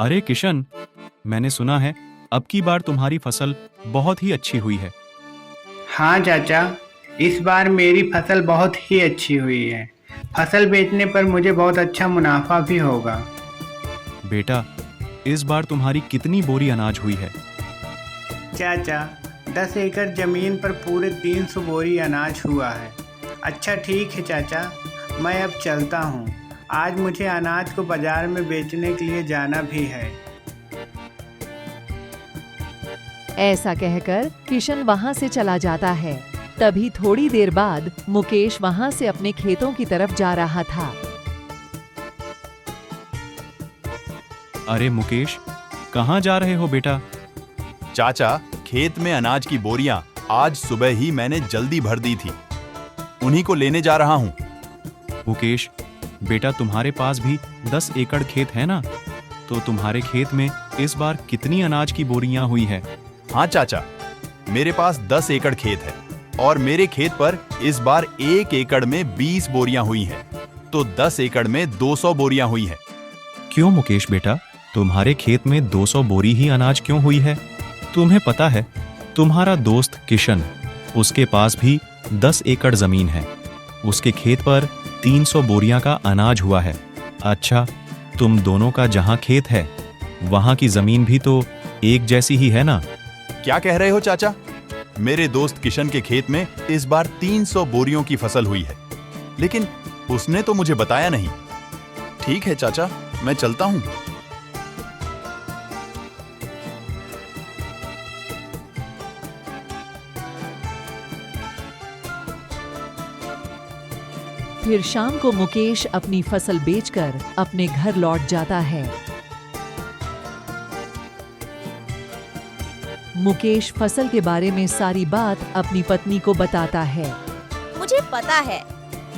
अरे किशन, मैंने सुना है अब की बार तुम्हारी फसल बहुत ही अच्छी हुई है। हाँ चाचा, इस बार मेरी फसल बहुत ही अच्छी हुई है। फसल बेचने पर मुझे बहुत अच्छा मुनाफा भी होगा। बेटा, इस बार तुम्हारी कितनी बोरी अनाज हुई है? चाचा, 10 एकड़ जमीन पर पूरे 300 बोरी अनाज हुआ है। अच्छा ठीक है चाचा, मैं अब चलता हूँ। आज मुझे अनाज को बाजार में बेचने के लिए जाना भी है। ऐसा कहकर किशन वहां से चला जाता है। तभी थोड़ी देर बाद मुकेश वहां से अपने खेतों की तरफ जा रहा था। अरे मुकेश, कहाँ जा रहे हो बेटा? चाचा, खेत में अनाज की बोरियां आज सुबह ही मैंने जल्दी भर दी थी, उन्हीं को लेने जा रहा हूँ। मुकेश बेटा, तुम्हारे पास भी 10 एकड़ खेत है ना? तो तुम्हारे खेत में इस बार कितनी अनाज की बोरियां हुई है? हाँ चाचा, मेरे पास 10 एकड़ खेत है और मेरे खेत पर इस बार 1 एकड़ में 20 बोरियां हुई हैं, तो 10 एकड़ में 200 बोरियां हुई हैं। क्यों मुकेश बेटा, तुम्हारे खेत में 200 बोरी ही अनाज क्यों हुई है? तुम्हें पता है, तुम्हारा दोस्त किशन, उसके पास भी 10 एकड़ जमीन है। उसके खेत पर 300 बोरियां का अनाज हुआ है। अच्छा, तुम दोनों का जहां खेत है वहां की जमीन भी तो एक जैसी ही है ना? क्या कह रहे हो चाचा? मेरे दोस्त किशन के खेत में इस बार 300 बोरियों की फसल हुई है, लेकिन उसने तो मुझे बताया नहीं। ठीक है चाचा, मैं चलता हूं। फिर शाम को मुकेश अपनी फसल बेचकर अपने घर लौट जाता है। मुकेश फसल के बारे में सारी बात अपनी पत्नी को बताता है। मुझे पता है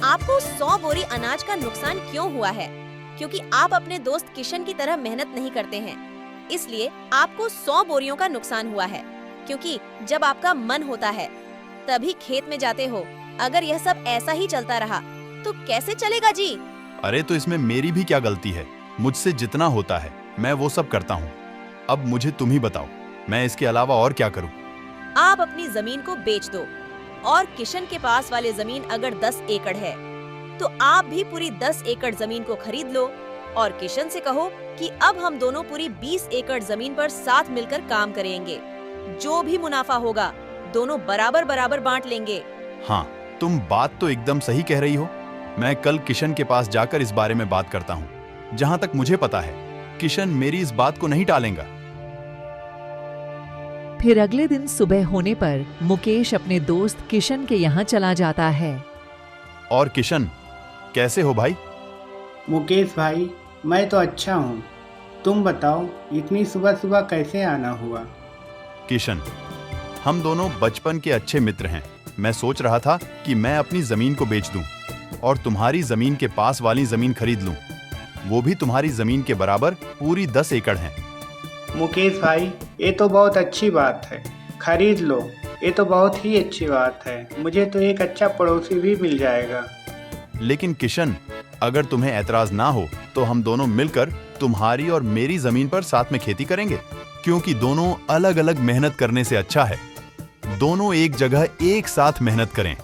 आपको 100 बोरी अनाज का नुकसान क्यों हुआ है, क्योंकि आप अपने दोस्त किशन की तरह मेहनत नहीं करते हैं, इसलिए आपको 100 बोरियों का नुकसान हुआ है। क्योंकि जब आपका मन होता है तभी खेत में जाते हो। अगर यह सब ऐसा ही चलता रहा तो कैसे चलेगा जी? अरे तो इसमें मेरी भी क्या गलती है? मुझसे जितना होता है मैं वो सब करता हूँ। अब मुझे तुम ही बताओ, मैं इसके अलावा और क्या करूँ? आप अपनी जमीन को बेच दो और किशन के पास वाले जमीन अगर 10 एकड़ है तो आप भी पूरी 10 एकड़ जमीन को खरीद लो और किशन से कहो कि अब हम दोनों पूरी 20 एकड़ जमीन पर साथ मिलकर काम करेंगे। जो भी मुनाफा होगा दोनों बराबर बराबर बांट लेंगे। हाँ, तुम बात तो एकदम सही कह रही हो। मैं कल किशन के पास जाकर इस बारे में बात करता हूँ। जहाँ तक मुझे पता है, किशन मेरी इस बात को नहीं टालेगा। फिर अगले दिन सुबह होने पर मुकेश अपने दोस्त किशन के यहाँ चला जाता है। और किशन, कैसे हो भाई? मुकेश भाई, मैं तो अच्छा हूँ। तुम बताओ, इतनी सुबह सुबह कैसे आना हुआ? किशन, हम दोनों बचपन के अच्छे मित्र हैं। मैं सोच रहा था कि मैं अपनी जमीन को बेच दूं और तुम्हारी जमीन के पास वाली जमीन खरीद लूं। वो भी तुम्हारी जमीन के बराबर पूरी 10 एकड़ है। मुकेश भाई, ये तो बहुत अच्छी बात है। खरीद लो, ये तो बहुत ही अच्छी बात है। मुझे तो एक अच्छा पड़ोसी भी मिल जाएगा। लेकिन किशन, अगर तुम्हें ऐतराज ना हो तो हम दोनों मिलकर तुम्हारी और मेरी जमीन पर साथ में खेती करेंगे, क्योंकि दोनों अलग अलग मेहनत करने से अच्छा है दोनों एक जगह एक साथ मेहनत करें।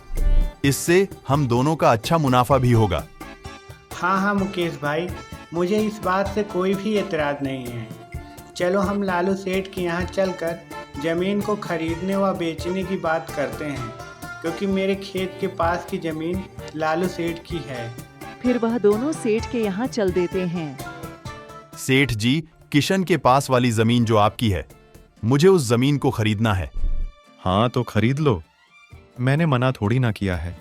इससे हम दोनों का अच्छा मुनाफा भी होगा। हाँ हाँ मुकेश भाई, मुझे इस बात से कोई भी एतराज नहीं है। चलो हम लालू सेठ के यहाँ चलकर ज़मीन को खरीदने व बेचने की बात करते हैं, क्योंकि मेरे खेत के पास की ज़मीन लालू सेठ की है। फिर वह दोनों सेठ के यहाँ चल देते हैं। सेठ जी, किशन के पास वाली जमीन जो आपकी है, मुझे उस जमीन को खरीदना है। हाँ तो खरीद लो, मैंने मना थोड़ी ना किया है।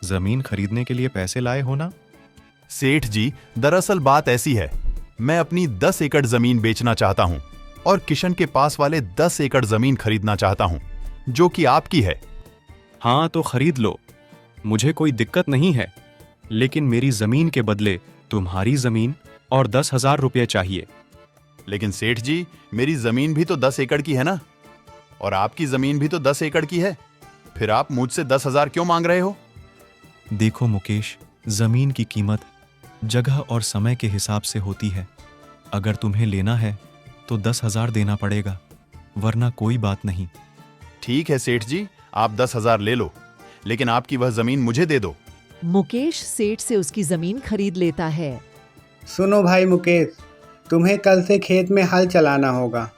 जमीन खरीदने के लिए पैसे लाए हो ना? सेठ जी, दरअसल बात ऐसी है, मैं अपनी 10 एकड़ जमीन बेचना चाहता हूँ और किशन के पास वाले 10 एकड़ जमीन खरीदना चाहता हूँ, जो कि आपकी है। हाँ तो खरीद लो, मुझे कोई दिक्कत नहीं है, लेकिन मेरी जमीन के बदले तुम्हारी जमीन और 10,000 रुपये चाहिए। लेकिन सेठ जी, मेरी जमीन भी तो 10 एकड़ की है ना, और आपकी जमीन भी तो 10 एकड़ की है। फिर आप मुझसे 10,000 क्यों मांग रहे हो? देखो मुकेश, जमीन की कीमत जगह और समय के हिसाब से होती है। अगर तुम्हें लेना है तो 10,000 देना पड़ेगा, वरना कोई बात नहीं। ठीक है सेठ जी, आप 10,000 ले लो, लेकिन आपकी वह जमीन मुझे दे दो। मुकेश सेठ से उसकी जमीन खरीद लेता है। सुनो भाई मुकेश, तुम्हें कल से खेत में हल चलाना होगा,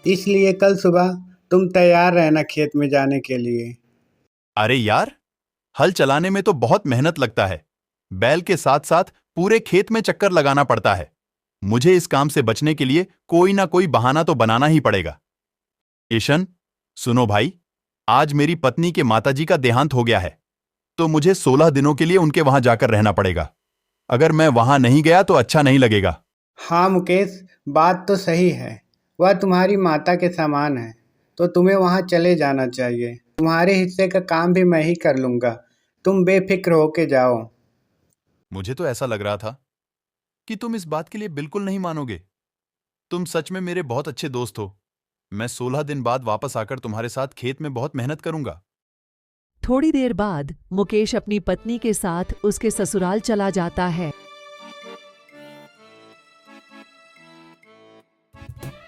इसलिए कल सुबह तुम तैयार रहना खेत में जाने के लिए। अरे यार, हल चलाने में तो बहुत मेहनत लगता है। बैल के साथ साथ पूरे खेत में चक्कर लगाना पड़ता है। मुझे इस काम से बचने के लिए कोई ना कोई बहाना तो बनाना ही पड़ेगा। किशन, सुनो भाई, आज मेरी पत्नी के माताजी का देहांत हो गया है, तो मुझे 16 दिनों के लिए उनके वहां जाकर रहना पड़ेगा। अगर मैं वहां नहीं गया तो अच्छा नहीं लगेगा। हाँ मुकेश, बात तो सही है, वह तुम्हारी माता के समान है, तो तुम्हें वहाँ चले जाना चाहिए। तुम्हारे हिस्से का काम भी मैं ही कर लूँगा, तुम बेफिक्र होके जाओ। मुझे तो ऐसा लग रहा था कि तुम इस बात के लिए बिल्कुल नहीं मानोगे। तुम सच में मेरे बहुत अच्छे दोस्त हो। मैं 16 दिन बाद वापस आकर तुम्हारे साथ खेत में बहुत मेहनत करूंगा। थोड़ी देर बाद मुकेश अपनी पत्नी के साथ उसके ससुराल चला जाता है।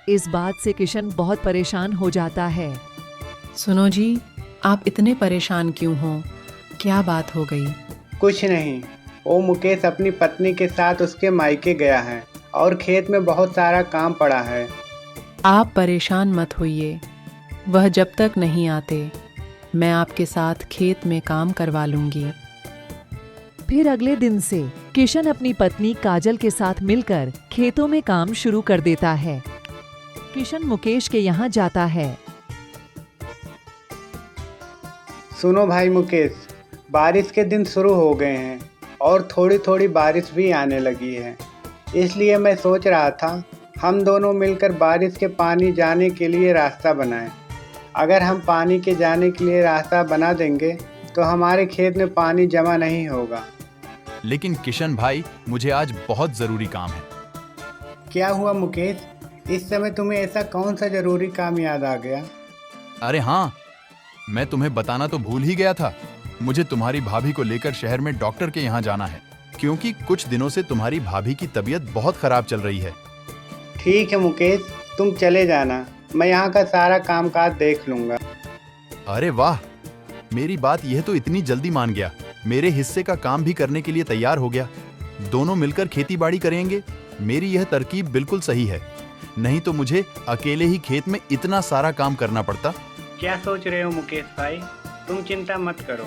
इस बात से किशन बहुत परेशान हो जाता है। सुनो जी, आप इतने परेशान क्यों हो? क्या बात हो गई? कुछ नहीं, वो मुकेश अपनी पत्नी के साथ उसके मायके गया है और खेत में बहुत सारा काम पड़ा है। आप परेशान मत होइए, वह जब तक नहीं आते मैं आपके साथ खेत में काम करवा लूंगी। फिर अगले दिन से किशन अपनी पत्नी काजल के साथ मिलकर खेतों में काम शुरू कर देता है। किशन मुकेश के यहाँ जाता है। सुनो भाई मुकेश, बारिश के दिन शुरू हो गए हैं और थोड़ी थोड़ी बारिश भी आने लगी है, इसलिए मैं सोच रहा था हम दोनों मिलकर बारिश के पानी जाने के लिए रास्ता बनाएं। अगर हम पानी के जाने के लिए रास्ता बना देंगे तो हमारे खेत में पानी जमा नहीं होगा। लेकिन किशन भाई, मुझे आज बहुत जरूरी काम है। क्या हुआ मुकेश, इस समय तुम्हें ऐसा कौन सा जरूरी काम याद आ गया? अरे हाँ, मैं तुम्हें बताना तो भूल ही गया था। मुझे तुम्हारी भाभी को लेकर शहर में डॉक्टर के यहाँ जाना है, क्योंकि कुछ दिनों से तुम्हारी भाभी की तबीयत बहुत खराब चल रही है। ठीक है मुकेश, तुम चले जाना, मैं यहाँ का सारा कामकाज देख लूँगा। अरे वाह, मेरी बात यह तो इतनी जल्दी मान गया। मेरे हिस्से का काम भी करने के लिए तैयार हो गया। दोनों मिलकर खेती बाड़ी करेंगे। मेरी यह तरकीब बिल्कुल सही है, नहीं तो मुझे अकेले ही खेत में इतना सारा काम करना पड़ता। क्या सोच रहे हो मुकेश भाई? तुम चिंता मत करो,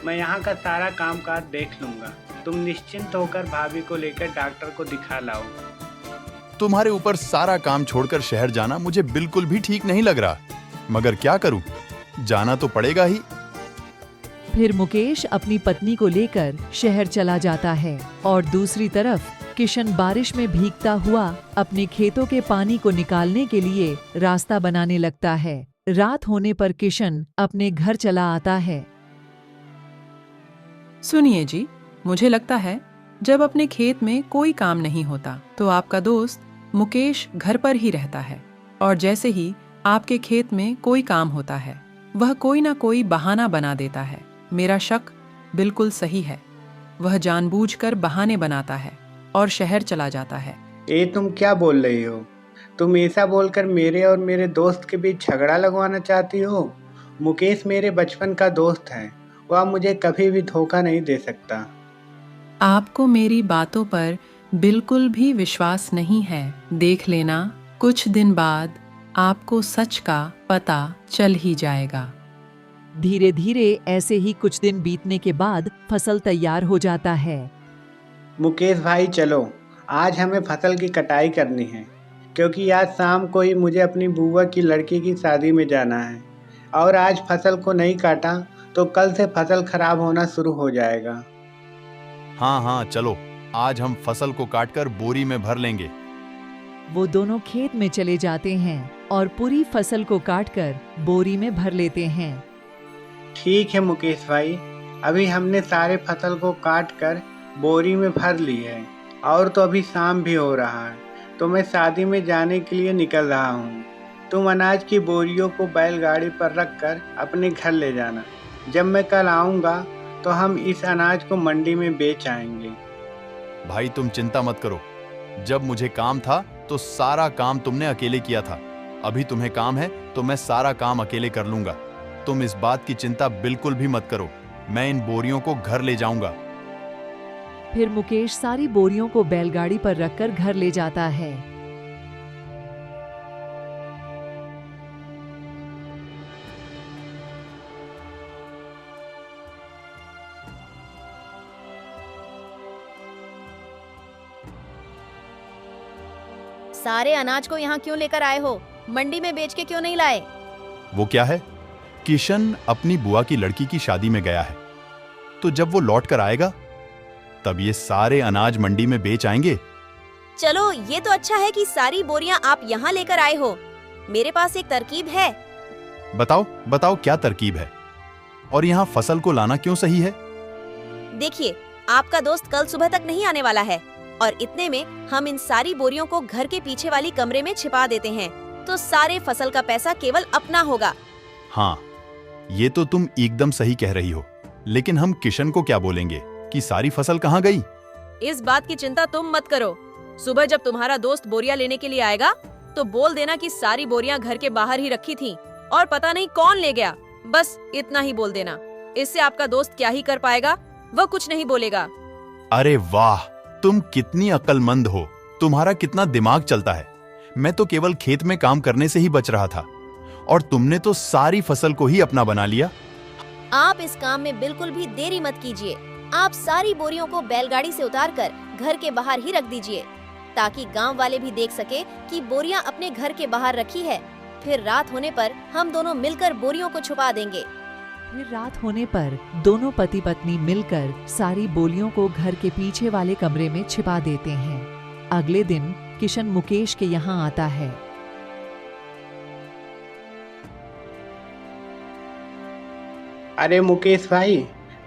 मैं यहाँ का सारा कामकाज देख लूँगा। तुम निश्चिंत होकर भाभी को लेकर डॉक्टर को दिखा लाओ। तुम्हारे ऊपर सारा काम छोड़कर शहर जाना मुझे बिल्कुल भी ठीक नहीं लग रहा, मगर क्या करूं, जाना तो पड़ेगा ही। फिर मुकेश अपनी पत्नी को लेकर शहर चला जाता है और दूसरी तरफ किशन बारिश में भीगता हुआ अपने खेतों के पानी को निकालने के लिए रास्ता बनाने लगता है। रात होने पर किशन अपने घर चला आता है। सुनिए जी, मुझे लगता है जब अपने खेत में कोई काम नहीं होता तो आपका दोस्त मुकेश घर पर ही रहता है, और जैसे ही आपके खेत में कोई काम होता है वह कोई ना कोई बहाना बना देता है। मेरा शक बिल्कुल सही है, वह जानबूझकर बहाने बनाता है और शहर चला जाता है। ये तुम क्या बोल रही हो? तुम ऐसा बोलकर मेरे और मेरे दोस्त के बीच झगड़ा लगवाना चाहती हो? मुकेश मेरे बचपन का दोस्त है, वह मुझे कभी भी धोखा नहीं दे सकता। आपको मेरी बातों पर बिल्कुल भी विश्वास नहीं है। देख लेना, कुछ दिन बाद आपको सच का पता चल ही जाएगा। धीरे धीरे ऐसे ही कुछ दिन बीतने के बाद फसल तैयार हो जाता है। मुकेश भाई चलो, आज हमें फसल की कटाई करनी है, क्योंकि आज शाम को ही मुझे अपनी बुआ की लड़की की शादी में जाना है, और आज फसल को नहीं काटा तो कल से फसल खराब होना शुरू हो जाएगा। हाँ हाँ चलो, आज हम फसल को काटकर बोरी में भर लेंगे। वो दोनों खेत में चले जाते हैं और पूरी फसल को काटकर बोरी में भर लेते हैं। ठीक है मुकेश भाई, अभी हमने सारे फसल को काट कर बोरी में भर ली है, और तो अभी शाम भी हो रहा है, तो मैं शादी में जाने के लिए निकल रहा हूँ। तुम अनाज की बोरियों को बैलगाड़ी पर रखकर अपने घर ले जाना। जब मैं कल आऊँगा तो हम इस अनाज को मंडी में बेच आएंगे। भाई तुम चिंता मत करो, जब मुझे काम था तो तो सारा काम तुमने अकेले किया था। अभी तुम्हें काम है तो मैं सारा काम अकेले कर लूंगा। तुम इस बात की चिंता बिल्कुल भी मत करो। मैं इन बोरियों को घर ले जाऊंगा। फिर मुकेश सारी बोरियों को बैलगाड़ी पर रखकर घर ले जाता है। सारे अनाज को यहाँ क्यों लेकर आए हो? मंडी में बेच के क्यों नहीं लाए? वो क्या है, किशन अपनी बुआ की लड़की की शादी में गया है, तो जब वो लौट कर आएगा तब ये सारे अनाज मंडी में बेच आएंगे। चलो, ये तो अच्छा है कि सारी बोरियां आप यहाँ लेकर आए हो। मेरे पास एक तरकीब है। बताओ बताओ क्या तरकीब है, और यहाँ फसल को लाना क्यों सही है? देखिए, आपका दोस्त कल सुबह तक नहीं आने वाला है और इतने में हम इन सारी बोरियों को घर के पीछे वाली कमरे में छिपा देते हैं, तो सारे फसल का पैसा केवल अपना होगा। हाँ, ये तो तुम एकदम सही कह रही हो, लेकिन हम किशन को क्या बोलेंगे कि सारी फसल कहाँ गई? इस बात की चिंता तुम मत करो। सुबह जब तुम्हारा दोस्त बोरियां लेने के लिए आएगा तो बोल देना कि सारी बोरियां घर के बाहर ही रखी थीं और पता नहीं कौन ले गया। बस इतना ही बोल देना। इससे आपका दोस्त क्या ही कर पाएगा, वह कुछ नहीं बोलेगा। अरे वाह, तुम कितनी अक्लमंद हो। तुम्हारा कितना दिमाग चलता है। मैं तो केवल खेत में काम करने से ही बच रहा था, और तुमने तो सारी फसल को ही अपना बना लिया। आप इस काम में बिल्कुल भी देरी मत कीजिए। आप सारी बोरियों को बैलगाड़ी से उतारकर घर के बाहर ही रख दीजिए, ताकि गांव वाले भी देख सके कि बोरियां अपने घर के बाहर रखी है। फिर रात होने पर हम दोनों मिलकर बोरियों को छुपा देंगे। फिर रात होने पर दोनों पति पत्नी मिलकर सारी बोरियों को घर के पीछे वाले कमरे में छिपा देते हैं। अगले दिन किशन मुकेश के यहाँ आता है। अरे मुकेश भाई,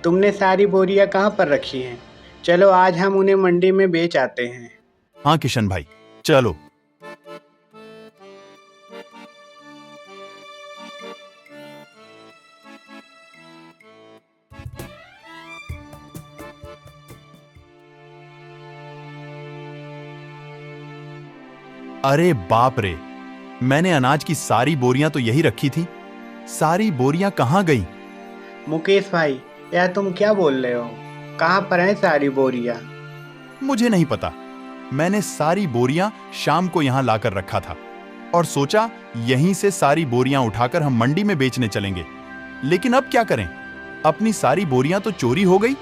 तुमने सारी बोरियां कहाँ पर रखी हैं? चलो आज हम उन्हें मंडी में बेच आते हैं। हाँ किशन भाई, चलो। अरे बाप रे, मैंने अनाज की सारी बोरियां तो यही रखी थी। सारी बोरियां कहाँ गई? मुकेश भाई, यह तुम क्या बोल रहे हो? कहाँ पर हैं सारी बोरियां? मुझे नहीं पता। मैंने सारी बोरियां शाम को यहाँ लाकर रखा था और सोचा यहीं से सारी बोरियां उठाकर हम मंडी में बेचने चलेंगे। लेकिन अब क्या करें, अपनी सारी बोरियां तो चोरी हो गई।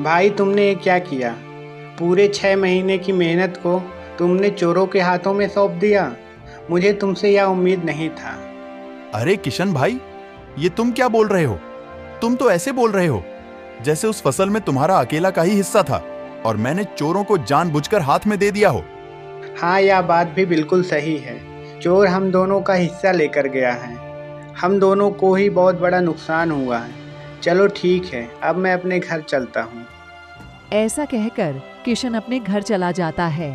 भाई, तुमने ये क्या किया? पूरे 6 महीने की मेहनत को तुमने चोरों के हाथों में सौंप दिया। मुझे तुमसे यह उम्मीद नहीं था। अरे किशन भाई, ये तुम क्या बोल रहे हो? तुम तो ऐसे बोल रहे हो जैसे उस फसल में तुम्हारा अकेला का ही हिस्सा था और मैंने चोरों को जानबूझकर हाथ में दे दिया हो। हाँ, यह बात भी बिल्कुल सही है। चोर हम दोनों का हिस्सा लेकर गया है। हम दोनों को ही बहुत बड़ा नुकसान हुआ है। चलो ठीक है, अब मैं अपने घर चलता हूँ। ऐसा कहकर किशन अपने घर चला जाता है।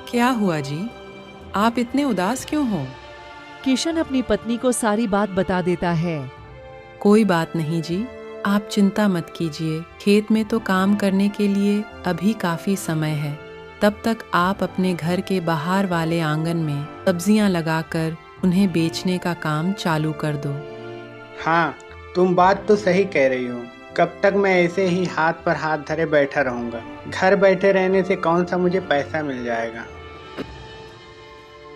क्या हुआ जी? आप इतने उदास क्यों हो? किशन अपनी पत्नी को सारी बात बता देता है। कोई बात नहीं जी, आप चिंता मत कीजिए। खेत में तो काम करने के लिए अभी काफी समय है। तब तक आप अपने घर के बाहर वाले आंगन में सब्जियां लगाकर उन्हें बेचने का काम चालू कर दो। हाँ, तुम बात तो सही कह रही हो। कब तक मैं ऐसे ही हाथ पर हाथ धरे बैठा रहूंगा? घर बैठे रहने से कौन सा मुझे पैसा मिल जाएगा?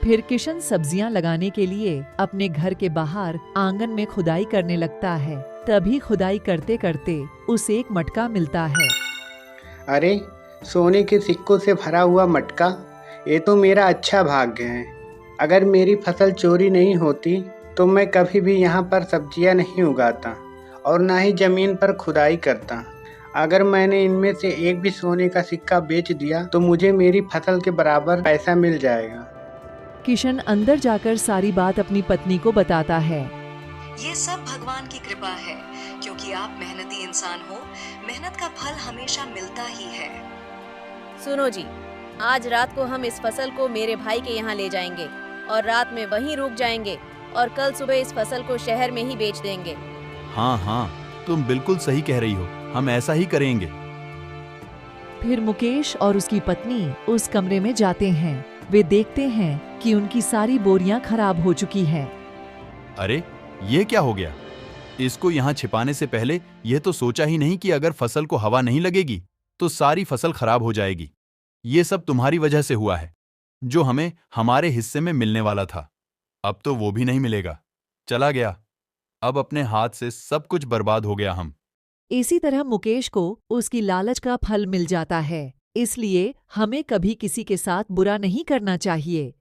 फिर किशन सब्जियां लगाने के लिए अपने घर के बाहर आंगन में खुदाई करने लगता है। तभी खुदाई करते करते उसे एक मटका मिलता है। अरे, सोने के सिक्कों से भरा हुआ मटका! ये तो मेरा अच्छा भाग्य है। अगर मेरी फसल चोरी नहीं होती तो मैं कभी भी यहाँ पर सब्जियाँ नहीं उगाता और ना ही ज़मीन पर खुदाई करता। अगर मैंने इनमें से एक भी सोने का सिक्का बेच दिया तो मुझे मेरी फसल के बराबर पैसा मिल जाएगा। किशन अंदर जाकर सारी बात अपनी पत्नी को बताता है। ये सब भगवान की कृपा है, क्योंकि आप मेहनती इंसान हो। मेहनत का फल हमेशा मिलता ही है। सुनो जी, आज रात को हम इस फसल को मेरे भाई के यहाँ ले जाएंगे और रात में वहीं रुक जाएंगे और कल सुबह इस फसल को शहर में ही बेच देंगे। हाँ हाँ, तुम बिल्कुल सही कह रही हो। हम ऐसा ही करेंगे। फिर मुकेश और उसकी पत्नी उस कमरे में जाते हैं। वे देखते हैं कि उनकी सारी बोरियां खराब हो चुकी हैं। अरे ये क्या हो गया? इसको यहाँ छिपाने से पहले यह तो सोचा ही नहीं कि अगर फसल को हवा नहीं लगेगी तो सारी फसल खराब हो जाएगी। ये सब तुम्हारी वजह से हुआ है। जो हमें हमारे हिस्से में मिलने वाला था, अब तो वो भी नहीं मिलेगा। चला गया। अब अपने हाथ से सब कुछ बर्बाद हो गया हम। इसी तरह मुकेश को उसकी लालच का फल मिल जाता है। इसलिए हमें कभी किसी के साथ बुरा नहीं करना चाहिए।